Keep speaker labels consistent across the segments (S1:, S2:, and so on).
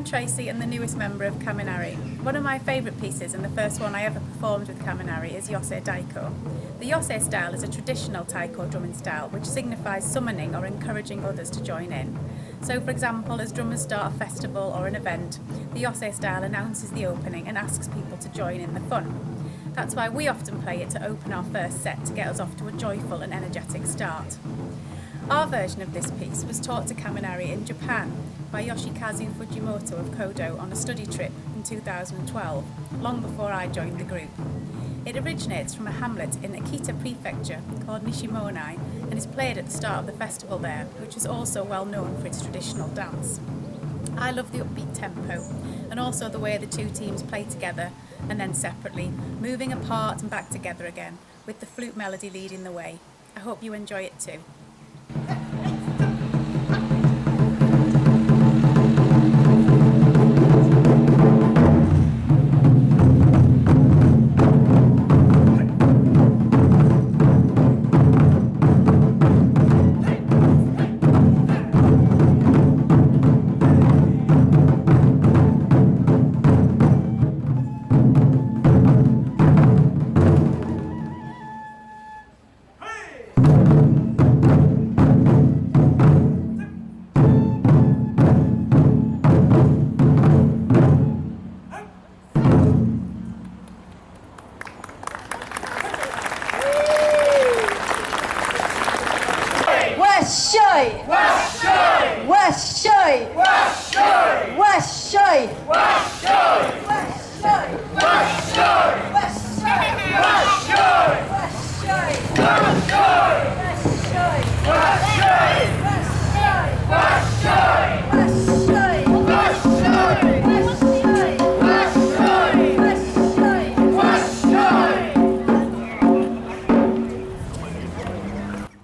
S1: Tracy and the newest member of Kaminari. One of my favourite pieces and the first one I ever performed with Kaminari is Yosei Taiko. The Yosei style is a traditional taiko drumming style which signifies summoning or encouraging others to join in. So for example, as drummers start a festival or an event, the Yosei style announces the opening and asks people to join in the fun. That's why we often play it to open our first set to get us off to a joyful and energetic start. Our version of this piece was taught to Kaminari in Japan by Yoshikazu Fujimoto of Kodo on a study trip in 2012, long before I joined the group. It originates from a hamlet in Akita Prefecture called Nishimonai and is played at the start of the festival there, which is also well known for its traditional dance. I love the upbeat tempo and also the way the two teams play together and then separately, moving apart and back together again, with the flute melody leading the way. I hope you enjoy it too.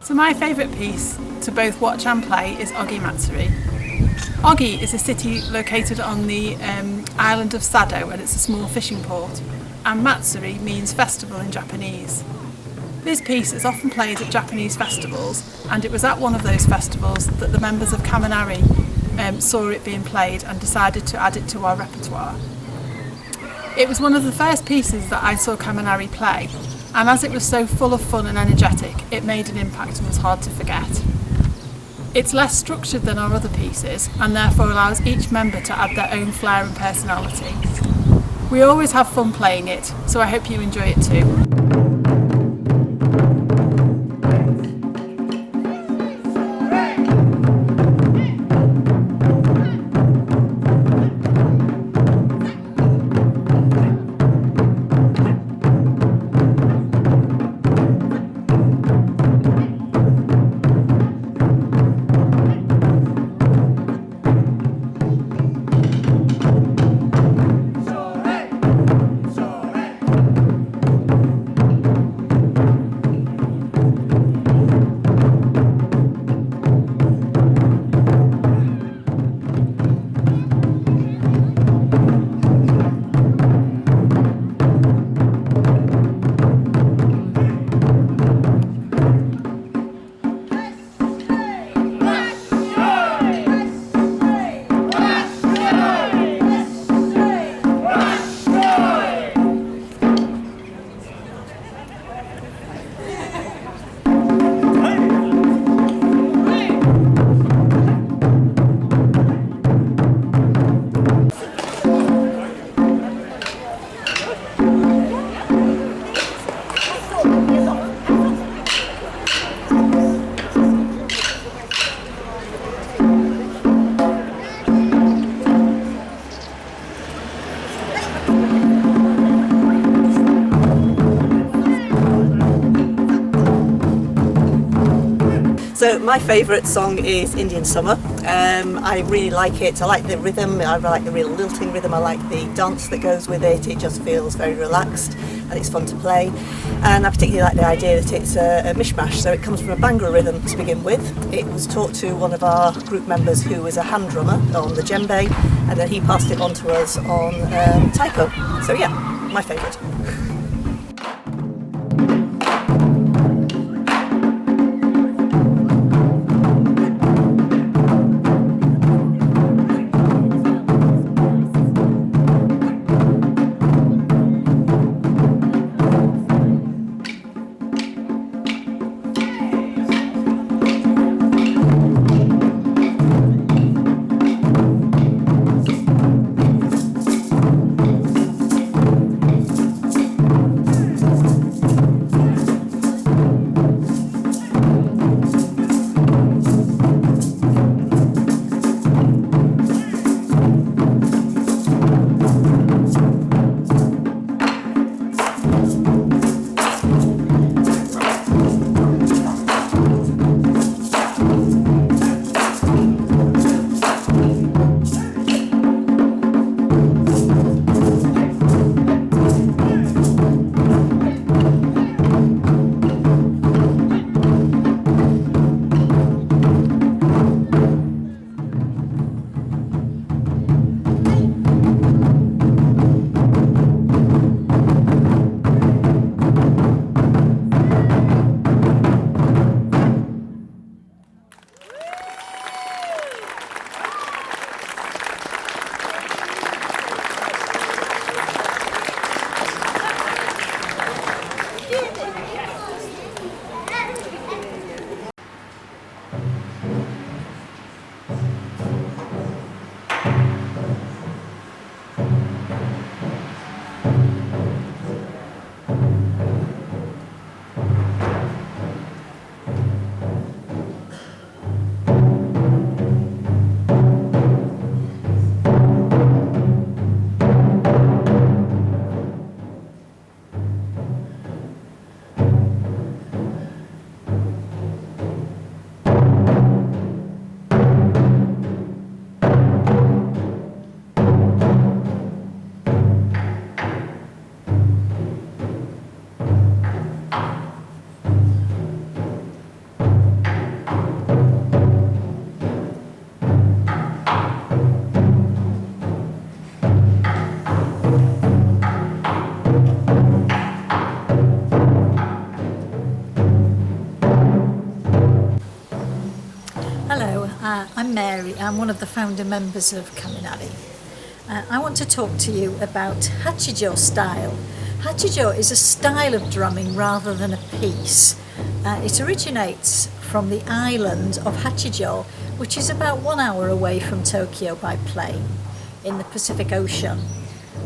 S2: So my favourite piece to both watch and play is Ogi Matsuri. Ogi is a city located on the island of Sado, and it's a small fishing port, and Matsuri means festival in Japanese. This piece is often played at Japanese festivals, and it was at one of those festivals that the members of Kaminari saw it being played and decided to add it to our repertoire. It was one of the first pieces that I saw Kaminari play, and as it was so full of fun and energetic, it made an impact and was hard to forget. It's less structured than our other pieces and therefore allows each member to add their own flair and personality. We always have fun playing it, so I hope you enjoy it too.
S3: So my favourite song is Indian Summer. I really like it. I like the rhythm, I like the real lilting rhythm, I like the dance that goes with it. It just feels very relaxed and it's fun to play. And I particularly like the idea that it's a mishmash, so it comes from a Bhangra rhythm to begin with. It was taught to one of our group members who was a hand drummer on the djembe, and then he passed it on to us on taiko. So yeah, my favourite.
S4: I'm Mary. I'm one of the founder members of Kaminari. I want to talk to you about Hachijo style. Hachijo is a style of drumming rather than a piece. It originates from the island of Hachijo, which is about 1 hour away from Tokyo by plane in the Pacific Ocean.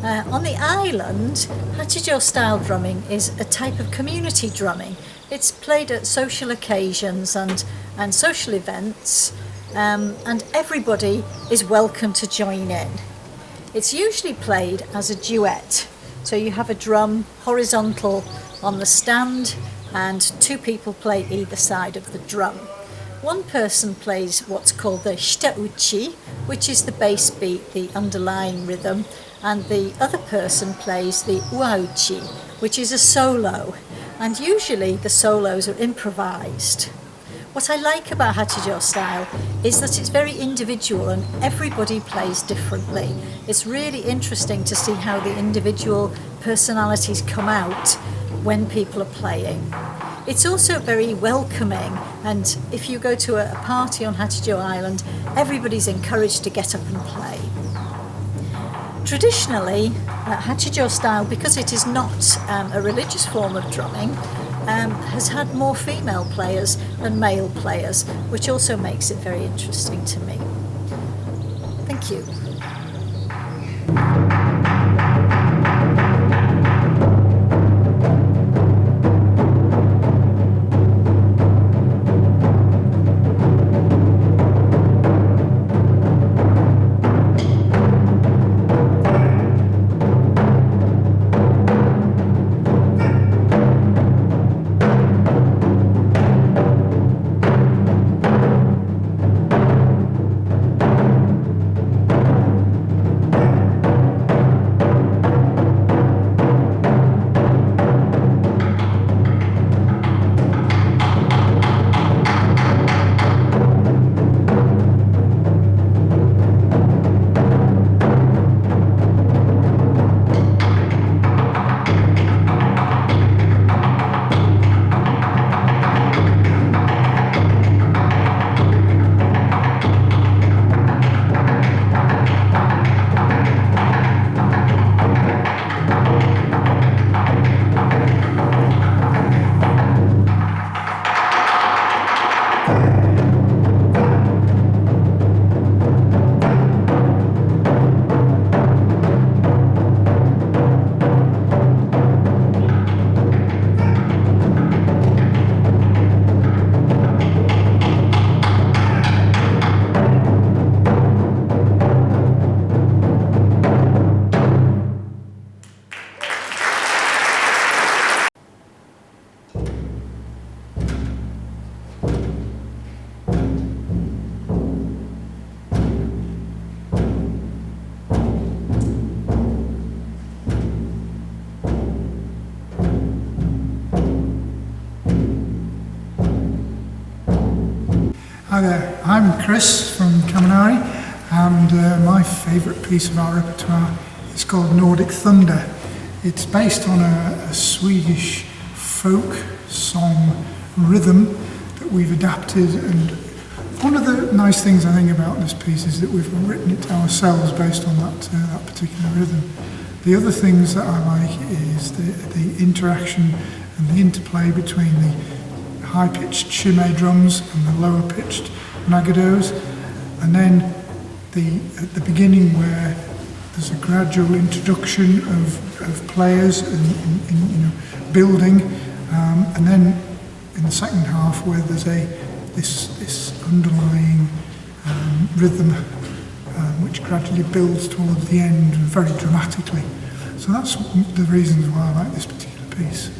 S4: On the island, Hachijo style drumming is a type of community drumming. It's played at social occasions and social events, and everybody is welcome to join in. It's usually played as a duet, so you have a drum horizontal on the stand and two people play either side of the drum. One person plays what's called the shitauchi, which is the bass beat, the underlying rhythm, and the other person plays the uauchi, which is a solo, and usually the solos are improvised. What I like about Hachijo style is that it's very individual and everybody plays differently. It's really interesting to see how the individual personalities come out when people are playing. It's also very welcoming, and if you go to a party on Hachijo Island, everybody's encouraged to get up and play. Traditionally, Hachijo style, because it is not a religious form of drumming, has had more female players than male players, which also makes it very interesting to me. Thank you.
S5: Hi there, I'm Chris from Kaminari, and my favourite piece of our repertoire is called Nordic Thunder. It's based on a Swedish folk song rhythm that we've adapted, and one of the nice things I think about this piece is that we've written it ourselves based on that particular rhythm. The other things that I like is the interaction and the interplay between the high-pitched shime drums and the lower-pitched magados, and then at the beginning where there's a gradual introduction of players and building, and then in the second half where there's this underlying rhythm which gradually builds towards the end very dramatically. So that's the reasons why I like this particular piece.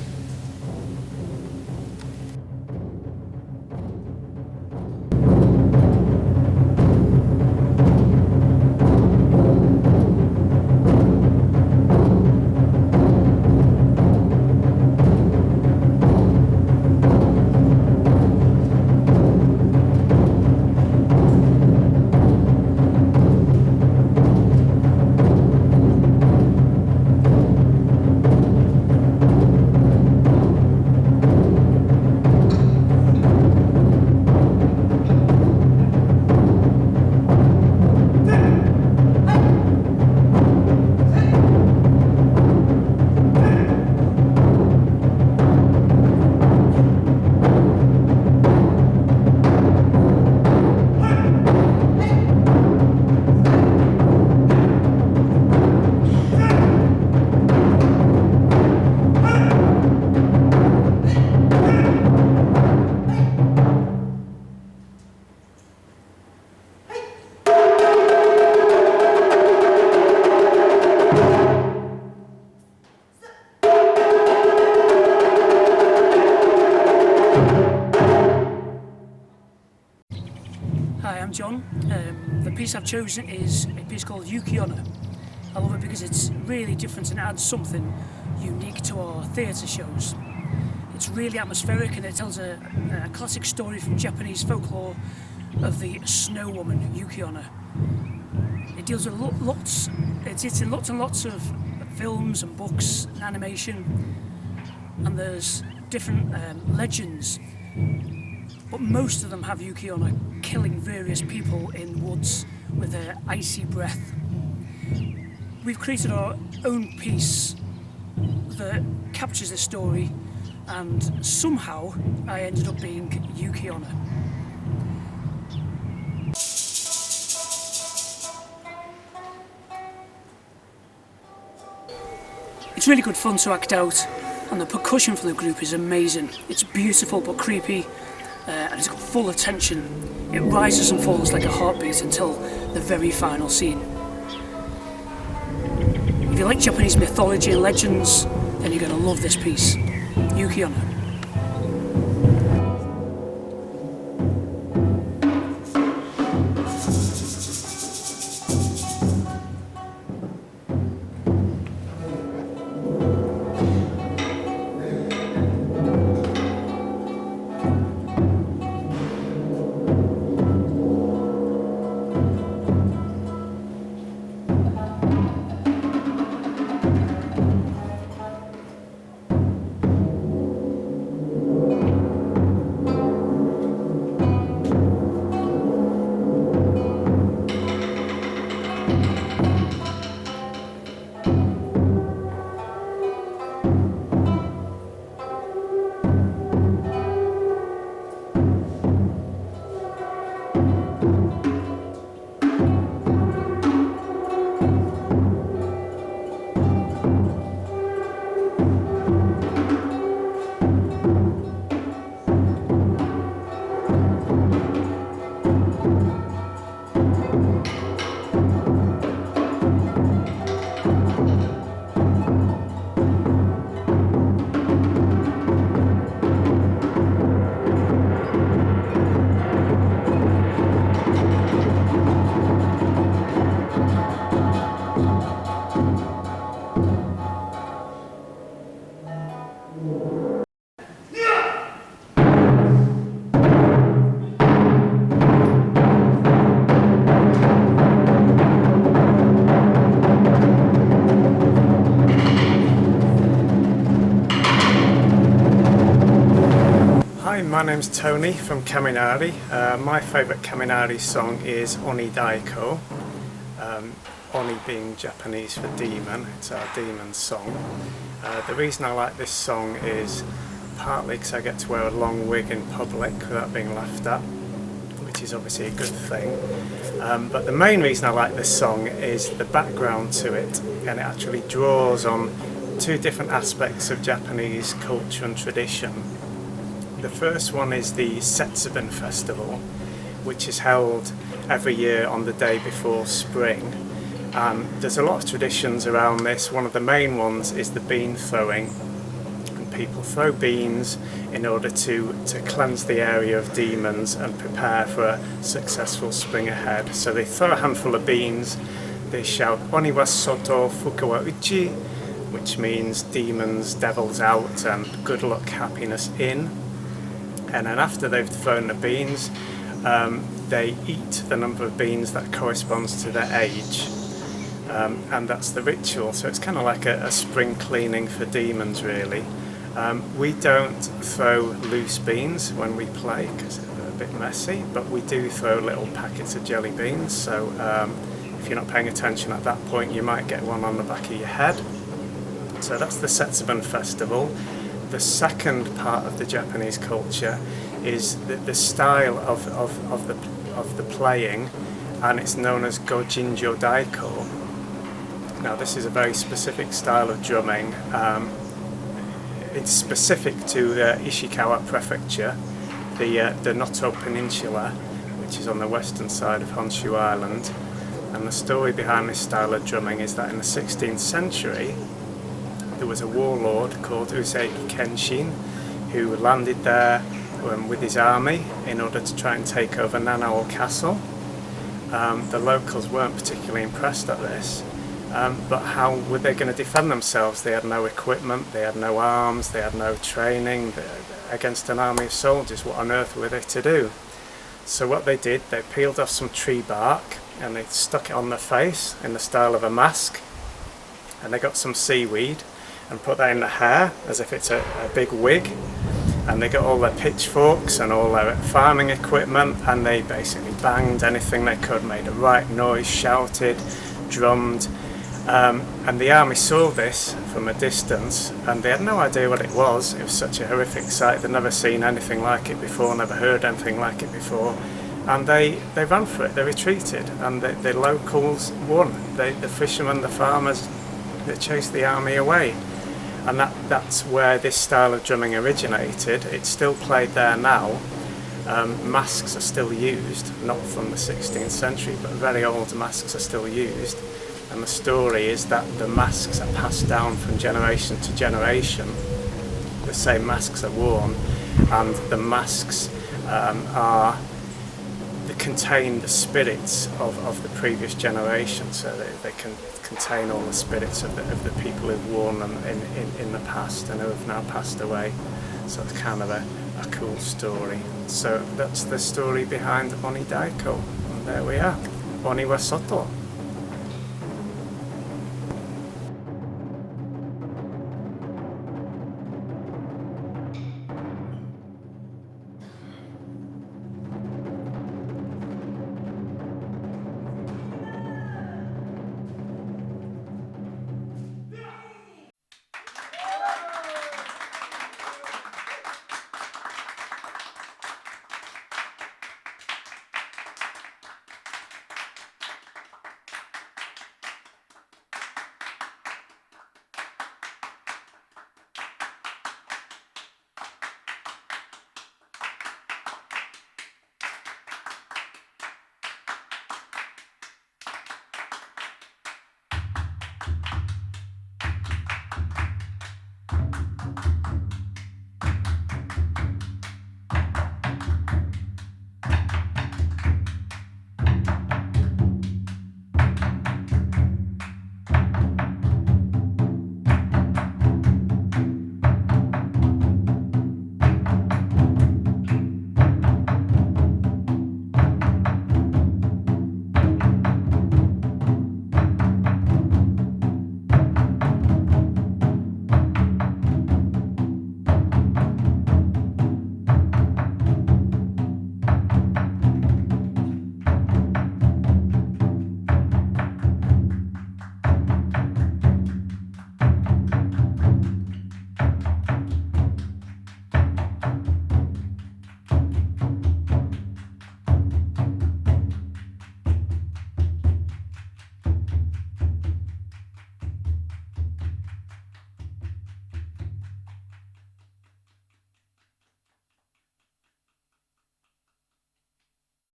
S6: Hi, I'm John. The piece I've chosen is a piece called Yuki-onna. I love it because it's really different and adds something unique to our theatre shows. It's really atmospheric and it tells a classic story from Japanese folklore of the snow woman, Yuki-onna. It deals with it's in lots and lots of films and books and animation, and there's different legends, but most of them have Yuki-onna killing various people in woods with their icy breath. We've created our own piece that captures the story, and somehow I ended up being Yuki-onna. It's really good fun to act out, and the percussion from the group is amazing. It's beautiful but creepy, and it's got full attention. It rises and falls like a heartbeat until the very final scene. If you like Japanese mythology and legends, then you're going to love this piece, Yuki-onna.
S7: Hi, my name's Tony from Kaminari. My favourite Kaminari song is Oni Daiko. Oni being Japanese for demon, it's our demon song. The reason I like this song is partly because I get to wear a long wig in public without being laughed at, which is obviously a good thing. But the main reason I like this song is the background to it, and it actually draws on two different aspects of Japanese culture and tradition. The first one is the Setsuben Festival, which is held every year on the day before spring. There's a lot of traditions around this. One of the main ones is the bean throwing. And people throw beans in order to cleanse the area of demons and prepare for a successful spring ahead. So they throw a handful of beans, they shout Oni wa soto, fuka wa uchi, which means demons, devils out, and good luck, happiness in. And then after they've thrown the beans, they eat the number of beans that corresponds to their age. And that's the ritual, so it's kind of like a spring cleaning for demons, really. We don't throw loose beans when we play because they're a bit messy, but we do throw little packets of jelly beans, so if you're not paying attention at that point you might get one on the back of your head. So that's the Setsuben Festival. The second part of the Japanese culture is the style of the playing, and it's known as Gojinjo Daiko. Now this is a very specific style of drumming. It's specific to Ishikawa Prefecture, the Noto Peninsula, which is on the western side of Honshu Island. And the story behind this style of drumming is that in the 16th century there was a warlord called Useki Kenshin who landed there with his army in order to try and take over Nanao Castle. The locals weren't particularly impressed at this, but how were they going to defend themselves? They had no equipment, they had no arms, they had no training against an army of soldiers. What on earth were they to do? So what they did, they peeled off some tree bark and they stuck it on their face in the style of a mask, and they got some seaweed and put that in the hair as if it's a big wig, and they got all their pitchforks and all their farming equipment, and they basically banged anything they could, made a right noise, shouted, drummed, and the army saw this from a distance and they had no idea what it was. It was such a horrific sight. They'd never seen anything like it before, never heard anything like it before, and they ran for it, they retreated, and the locals won. The fishermen, the farmers, they chased the army away. And that's where this style of drumming originated. It's still played there now. Masks are still used, not from the 16th century, but very old masks are still used. And the story is that the masks are passed down from generation to generation. The same masks are worn, and the masks they contain the spirits of the previous generation, so they can contain all the spirits of the people who've worn them in the past and who have now passed away. So it's kind of a cool story. So that's the story behind Oni Daiko, and there we are, Oni wa Soto.